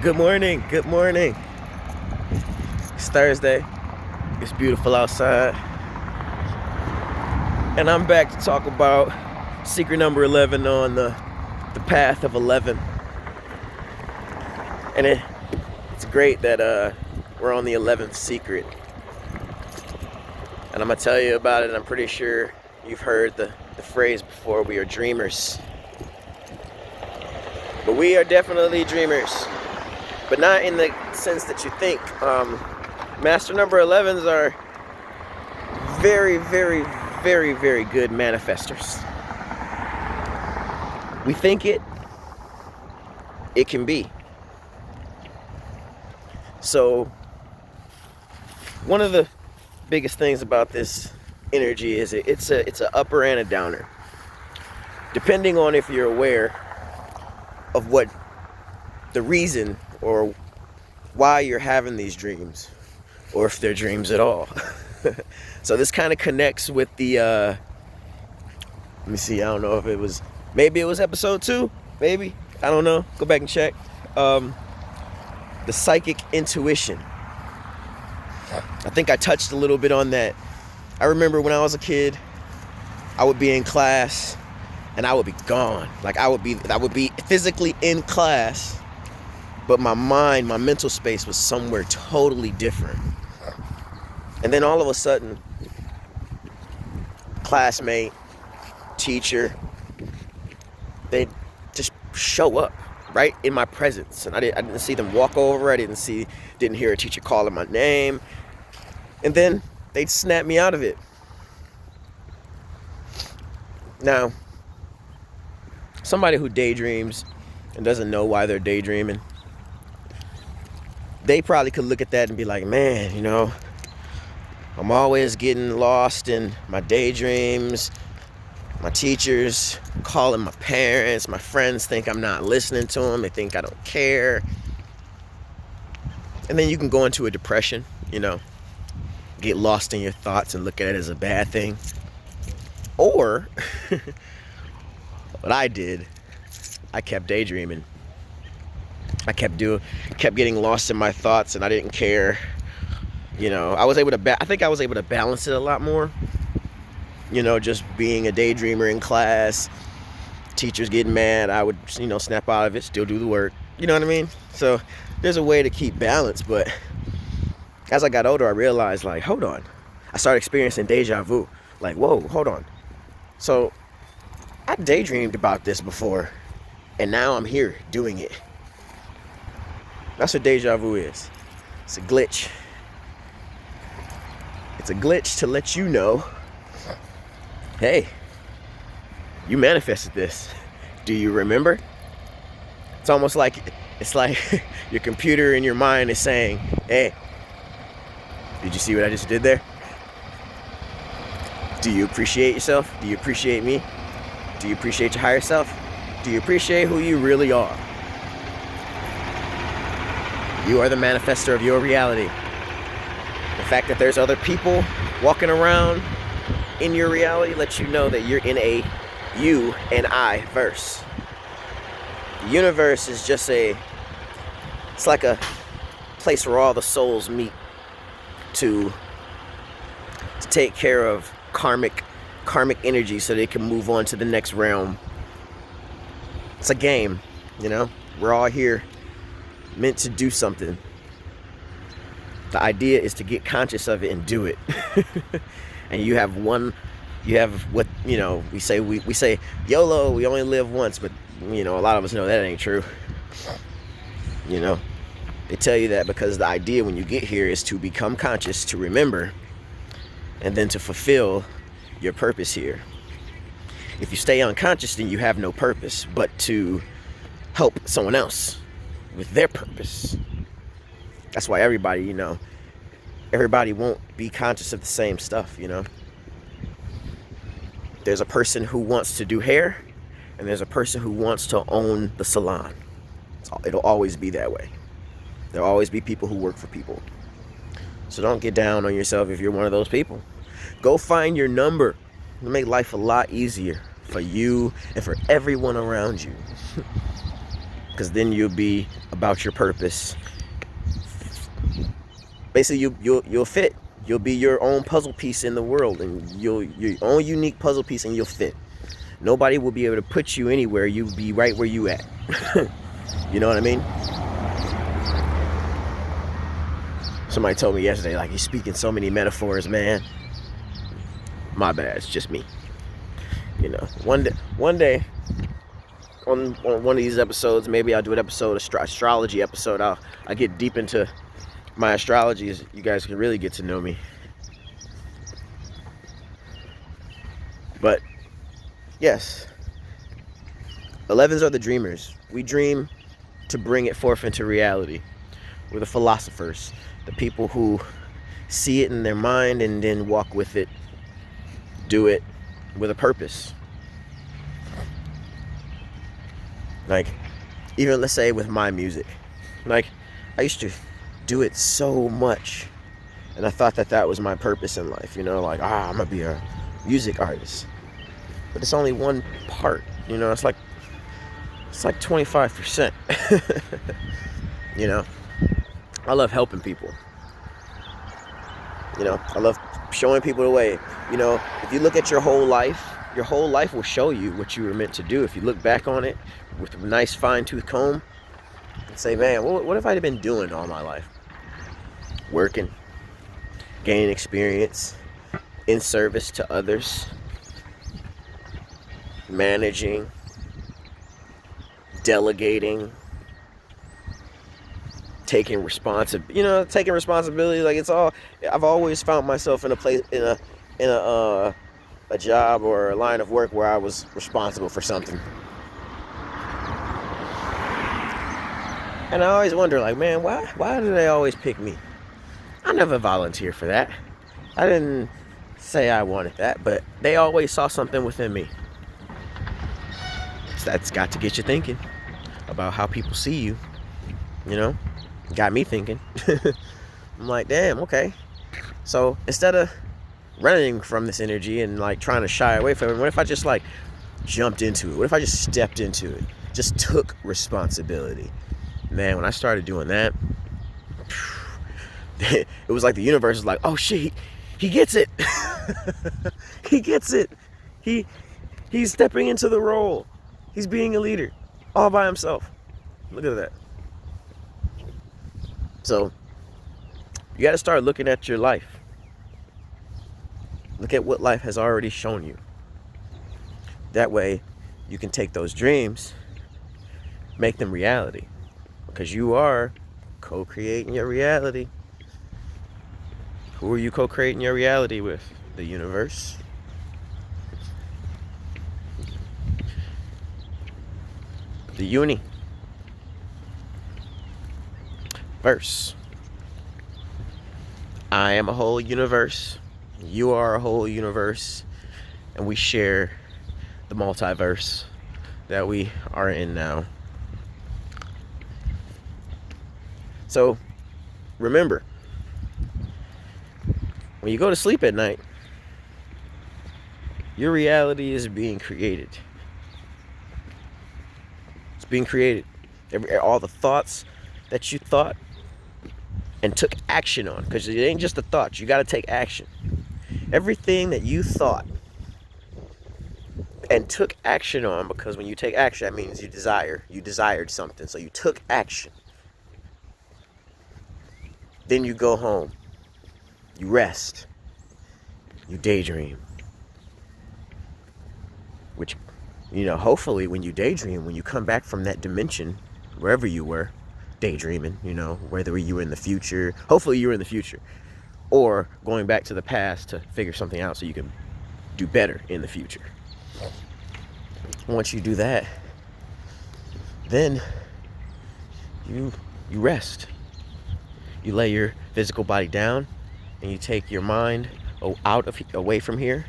Good morning, good morning. It's Thursday. It's beautiful outside. And I'm back to talk about secret number 11 on the path of 11. And it's great that we're on the 11th secret. And I'm going to tell you about it, and I'm pretty sure you've heard the phrase before, we are dreamers. But we are definitely dreamers. But not in the sense that you think. Master number 11s are very, very, very, very good manifestors. We think it can be. So, one of the biggest things about this energy is it's an upper and a downer. Depending on if you're aware of what the reason or why you're having these dreams, or if they're dreams at all. So this kind of connects with the let me see, I don't know if maybe it was episode 2, maybe, I don't know, go back and check. The psychic intuition, I think I touched a little bit on that. I remember when I was a kid, I would be in class and I would be gone. Like I would be physically in class, but my mind, my mental space was somewhere totally different. And then all of a sudden, classmate, teacher, they just show up right in my presence. And I didn't see them walk over. I didn't hear a teacher calling my name. And then they'd snap me out of it. Now, somebody who daydreams and doesn't know why they're daydreaming, they probably could look at that and be like, man, I'm always getting lost in my daydreams. My teachers calling my parents. My friends think I'm not listening to them. They think I don't care. And then you can go into a depression, get lost in your thoughts and look at it as a bad thing. Or, what I did, I kept daydreaming. I kept getting lost in my thoughts, and I didn't care. I think I was able to balance it a lot more. Just being a daydreamer in class, teachers getting mad, I would, snap out of it, still do the work. You know what I mean? So there's a way to keep balance, but as I got older, I realized, like, hold on. I started experiencing deja vu. Like, whoa, hold on. So I daydreamed about this before, and now I'm here doing it. That's what deja vu is. It's a glitch. It's a glitch to let you know, hey, you manifested this. Do you remember? It's almost like your computer in your mind is saying, hey, did you see what I just did there? Do you appreciate yourself? Do you appreciate me? Do you appreciate your higher self? Do you appreciate who you really are? You are the manifestor of your reality. The fact that there's other people walking around in your reality lets you know that you're in a you and I verse. The universe is just it's like a place where all the souls meet to take care of karmic energy so they can move on to the next realm. It's a game, we're all here meant to do something. The idea is to get conscious of it and do it. And you have what, we say YOLO, we only live once, but a lot of us know that ain't true. They tell you that because the idea when you get here is to become conscious, to remember, and then to fulfill your purpose here. If you stay unconscious, then you have no purpose but to help someone else with their purpose. That's why everybody won't be conscious of the same stuff, There's a person who wants to do hair, and there's a person who wants to own the salon. It'll always be that way. There'll always be people who work for people. So don't get down on yourself if you're one of those people. Go find your number. It'll make life a lot easier for you and for everyone around you. Because then you'll be a about your purpose, basically you'll fit. You'll be your own puzzle piece in the world, and your own unique puzzle piece, and you'll fit. Nobody will be able to put you anywhere. You'll be right where you at. You know what I mean? Somebody told me yesterday, like, you're speaking so many metaphors, man. My bad, it's just me. You know, one day on one of these episodes, maybe I'll do an episode, astrology episode. I'll get deep into my astrology, so you guys can really get to know me. But yes, 11s are the dreamers. We dream to bring it forth into reality. We're the philosophers, the people who see it in their mind and then walk with it, do it with a purpose. Like, even let's say with my music, like, I used to do it so much, and I thought that was my purpose in life, you know, like, I'm gonna be a music artist. But it's only one part, you know, it's like 25%. You know, I love helping people. You know, I love showing people the way. You know, if you look at your whole life will show you what you were meant to do. If you look back on it with a nice fine-tooth comb and say, man, what have I been doing all my life? Working, gaining experience, in service to others, managing, delegating, taking responsibility. Like, it's all, I've always found myself in a place, in a job or a line of work where I was responsible for something. And I always wonder, like, man, why do they always pick me? I never volunteered for that. I didn't say I wanted that, but they always saw something within me. So that's got to get you thinking about how people see you, you know? Got me thinking. I'm like, damn, okay. So instead of running from this energy and like trying to shy away from it, what if I just like jumped into it? What if I just stepped into it? Just took responsibility? Man, when I started doing that, it was like the universe was like, oh shit, he gets it. He gets it. He's stepping into the role. He's being a leader all by himself. Look at that. So you got to start looking at your life. Look at what life has already shown you. That way you can take those dreams, make them reality, because you are co-creating your reality. Who are you co-creating your reality with? The universe. The universe. I am a whole universe. You are a whole universe. And we share the multiverse that we are in now. So remember, when you go to sleep at night, your reality is being created. It's being created. All the thoughts that you thought and took action on, because it ain't just a thought, you got to take action. Everything that you thought and took action on, because when you take action, that means you desired something, so you took action. Then you go home, you rest, you daydream, which, you know, hopefully when you daydream, when you come back from that dimension, wherever you were daydreaming, you know, whether you were in the future, hopefully you were in the future, or going back to the past to figure something out so you can do better in the future. Once you do that, then you rest. You lay your physical body down and you take your mind away from here.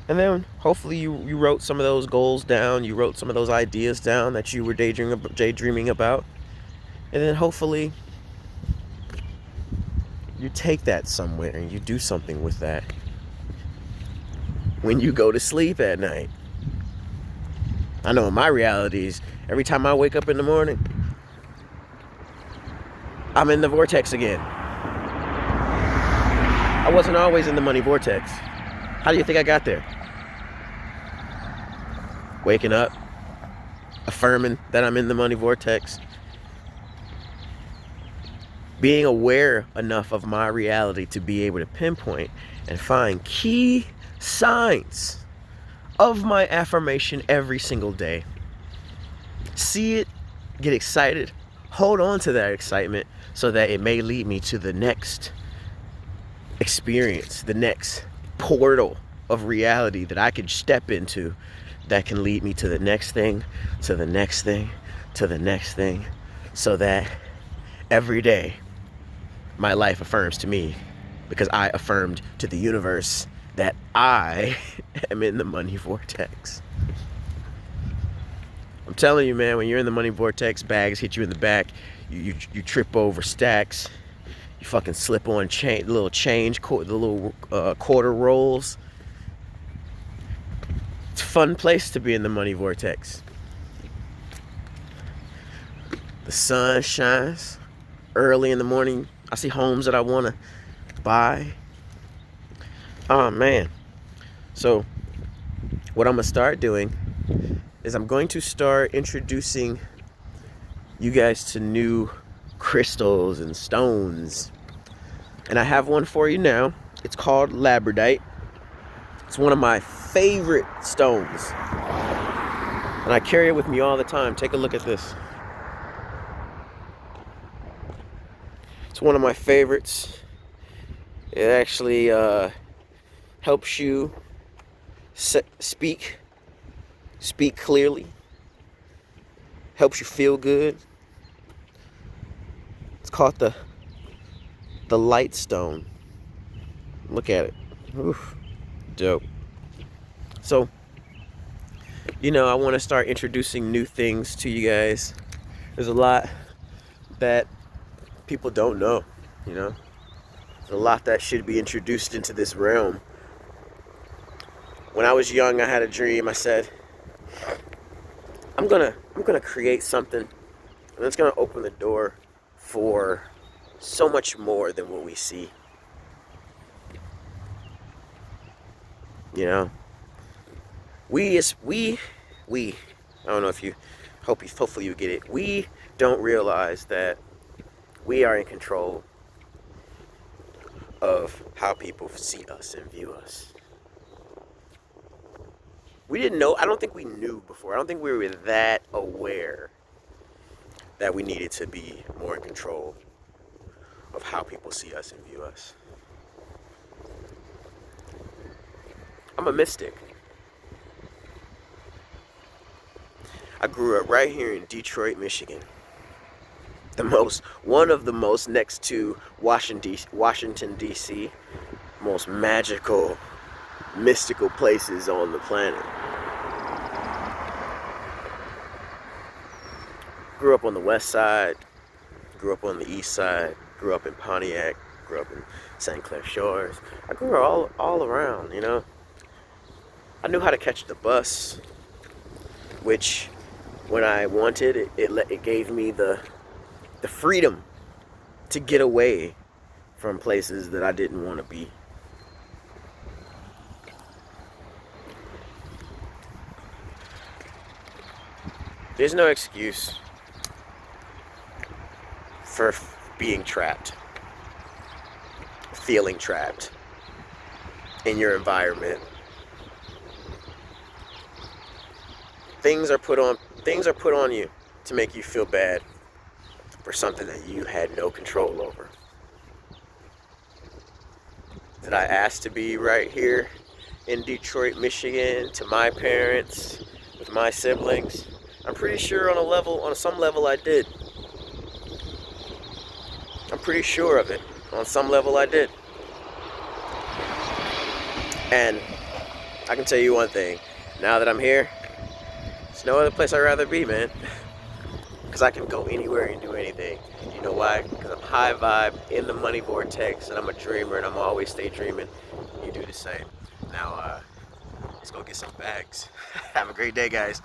And then hopefully you wrote some of those goals down. You wrote some of those ideas down that you were daydreaming about. And then hopefully you take that somewhere and you do something with that when you go to sleep at night. I know in my realities, every time I wake up in the morning, I'm in the vortex again. I wasn't always in the money vortex. How do you think I got there? Waking up, affirming that I'm in the money vortex, being aware enough of my reality to be able to pinpoint and find key signs of my affirmation every single day. See it, get excited, hold on to that excitement so that it may lead me to the next experience, the next portal of reality that I could step into that can lead me to the next thing, to the next thing, to the next thing, so that every day my life affirms to me because I affirmed to the universe that I am in the money vortex. I'm telling you, man, when you're in the money vortex, bags hit you in the back, you trip over stacks, you fucking slip on the little change, the little quarter rolls. It's a fun place to be in the money vortex. The sun shines early in the morning. I see homes that I want to buy. Oh, man. So what I'm going to start doing is I'm going to start introducing you guys to new crystals and stones. And I have one for you now. It's called Labradite. It's one of my favorite stones. And I carry it with me all the time. Take a look at this. It's one of my favorites. It actually helps you speak clearly. Helps you feel good. It's called the light stone. Look at it. Oof. Dope. So, I want to start introducing new things to you guys. There's a lot that people don't know, There's a lot that should be introduced into this realm. When I was young, I had a dream. I said, I'm gonna create something, and it's gonna open the door for so much more than what we see. We I don't know if you hopefully you get it. We don't realize that we are in control of how people see us and view us. We didn't know. I don't think we knew before. I don't think we were that aware that we needed to be more in control of how people see us and view us. I'm a mystic. I grew up right here in Detroit, Michigan. One of the most, next to Washington, D.C., most magical, mystical places on the planet. Grew up on the west side, grew up on the east side, grew up in Pontiac, grew up in St. Clair Shores. I grew up all around, I knew how to catch the bus, which when I wanted, it gave me the freedom to get away from places that I didn't want to be. There's no excuse for being trapped, feeling trapped in your environment. Things are put on you to make you feel bad for something that you had no control over. Did I ask to be right here in Detroit, Michigan, to my parents, with my siblings? I'm pretty sure on some level I did. I'm pretty sure of it. On some level I did. And I can tell you one thing. Now that I'm here, there's no other place I'd rather be, man. Because I can go anywhere and do anything. You know why? Because I'm high vibe, in the money vortex, and I'm a dreamer, and I'm always stay dreaming. You do the same. Now, let's go get some bags. Have a great day, guys.